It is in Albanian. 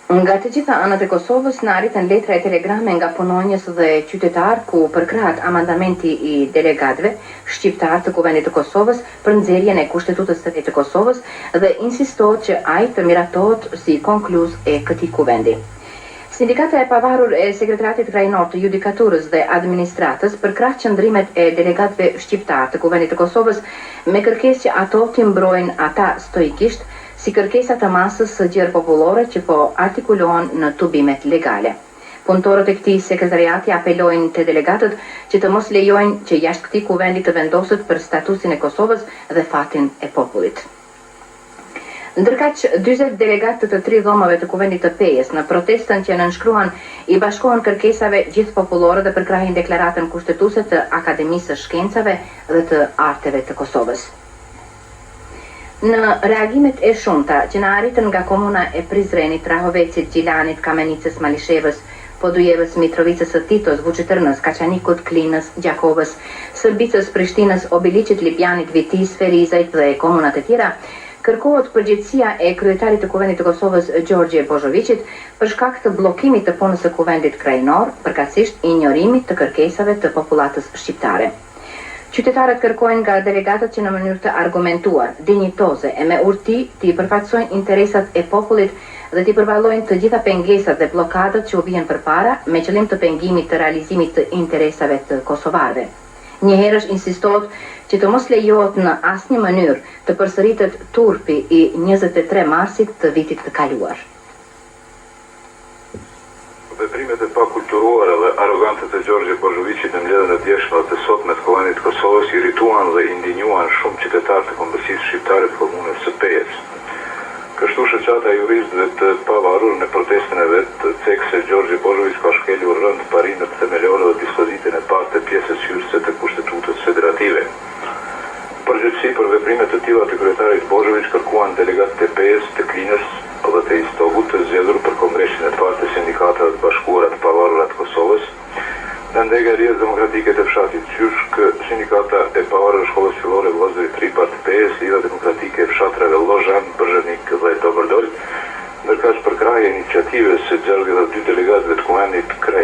Nga të gjitha anët e Kosovës në arritën letra e telegrame nga punonjës dhe qytetar ku përkrahet amandamenti i delegatëve shqiptar të Kuvendit të Kosovës për nxjerrjen e Kushtetutës së të Kosovës dhe insistohet që ai të miratohet si konkluz e këtij kuvendi. Sindikata e pavarur e Sekretariatit Krajnor të Judikaturës dhe Administratës përkrah qëndrimet e delegatëve shqiptar të Kuvendit të Kosovës me kërkesë që ato t'i mbrojnë ata stoikisht si kërkesa të masës së gjerë popullore që po artikulohen në tubimet legale. Punëtorët e këtij sekretariati apelojnë te delegatët që të mos lejojnë që jashtë këtij kuvendi të vendoset për statusin e Kosovës dhe fatin e popullit. Ndërkaq 40 delegatë të 3 dhomave të kuvendit të Pejës në protestën që nënshkruan i bashkohen kërkesave gjithë popullore dhe përkrahin deklaratën kushtetuese të Akademisë së Shkencave dhe të Arteve të Kosovës. Në reagimet e shumta që na arritën nga komuna e Prizrenit, Rahovecit, Gjilanit, Kamenicës, Malishevës, Podujevës, Mitrovicës së Titos, Vučitrnës, Kaçanikut, Klinës, Gjakovës, Sërbicës, Prishtinës, Obiliqit, Lipjanit, Vitis, Ferizajt dhe komunat e tjera, kërkohet përgjegjësia e kryetarit të Kuvendit të Kosovës Gjorgje Bozhoviçit për shkak të bllokimit të punës së Kuvendit Krajnor, përkatësisht injorimit të kërkesave të popullatës shqiptare. Qytetarët kërkojnë nga delegatët që në mënyrë të argumentuar, dinjitoze e me urti t'i përfaqësojnë interesat e popullit dhe t'i përvallojnë të gjitha pengesat dhe bllokadat që u bien përpara me qëllim të pengimit të realizimit të interesave të kosovarëve. Njëherësh insistohet që të mos lejohet në asnjë mënyrë të përsëritet turpi i 23 marsit të vitit të kaluar. Veprimet e pakulturuara dhe arrogante të Gjorgje Bozhoviçit në mbledhjen e djeshme të sotme të Kuvendit të Kosovës irrituan dhe indignuan shumë qytetarë të Kombësisë shqiptare të komunës së Pejës. Kështu shoqata e juristëve të pavarur në protestën e vet të thekse Gjorgje Bozhoviç ka shkelur rënd parimet themelore dhe dispozitën e parë të pjesës hyrëse të Kushtetutës Federative. Përgjegjësi për veprimet të tilla të kryetarit Bozhoviç kërkuan delegatët e Pejës, të Klinës dhe të Istogut të zgjedhur për kongresin e parë të sindikatave të bashkuara të pavarura të Kosovës, në ndërgjegjësinë demokratike të fshatit Qysh, sindikata e pavarur e shkollës fillore Vllazëri Tripa të Pejës, Lidha Demokratike e fshatrave Llozhan, Brzhenik dhe Dobërdol, ndërkaq përkrahja e iniciativës së 62 delegatëve të Kuvendit Krajnor